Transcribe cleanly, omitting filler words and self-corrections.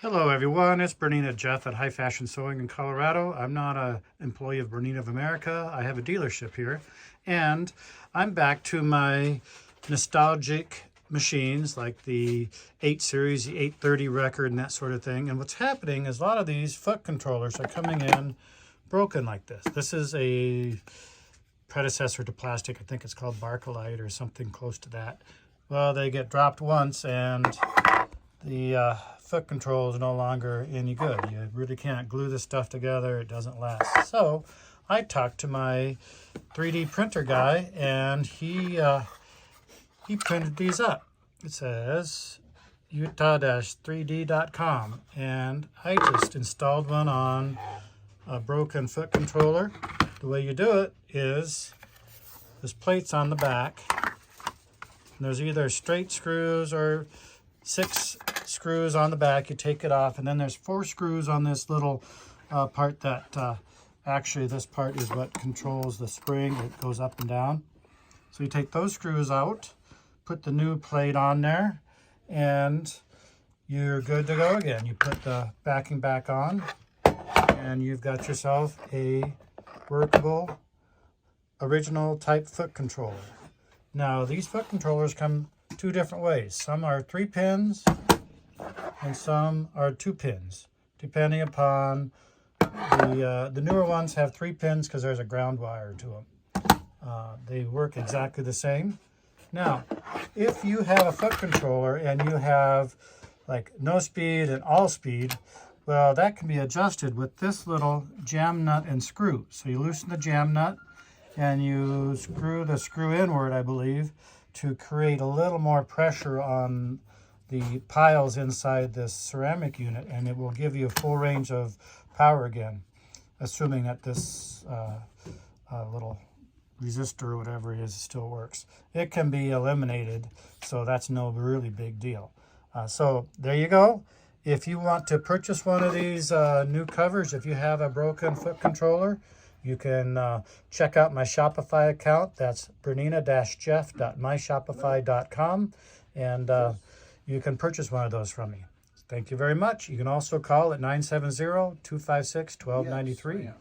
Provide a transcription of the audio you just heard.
Hello everyone, it's Bernina Jeff at High Fashion Sewing in Colorado. I'm not an employee of Bernina of America. I have a dealership here, and I'm back to my nostalgic machines like the 8 Series, the 830 record, and that sort of thing. And what's happening is a lot of these foot controllers are coming in broken like this. This is a predecessor to plastic. I think it's called Barcolite or something close to that. Well, they get dropped once and the foot control is no longer any good. You really can't glue this stuff together. It doesn't last. So I talked to my 3D printer guy, and he printed these up. It says utah-3d.com, and I just installed one on a broken foot controller. The way you do it is there's plates on the back, and there's either straight screws or 6 screws on the back. You take it off, and then there's 4 screws on this little part that actually this part is what controls the spring. It goes up and down. So you take those screws out, put the new plate on there, and you're good to go again. You put the backing back on, and you've got yourself a workable original type foot controller. Now these foot controllers come 2 different ways. Some are 3 pins and some are 2 pins, depending upon the newer ones have 3 pins because there's a ground wire to them. They work exactly the same. Now, if you have a foot controller and you have like no speed and all speed, well, that can be adjusted with this little jam nut and screw. So you loosen the jam nut and you screw the screw inward, I believe, to create a little more pressure on the piles inside this ceramic unit, and it will give you a full range of power again, assuming that this little resistor or whatever it is still works. It can be eliminated, so that's no really big deal. So there you go. If you want to purchase one of these new covers, if you have a broken foot controller, you can check out my Shopify account. That's bernina-jeff.myshopify.com, and you can purchase one of those from me. Thank you very much. You can also call at 970-256-1293.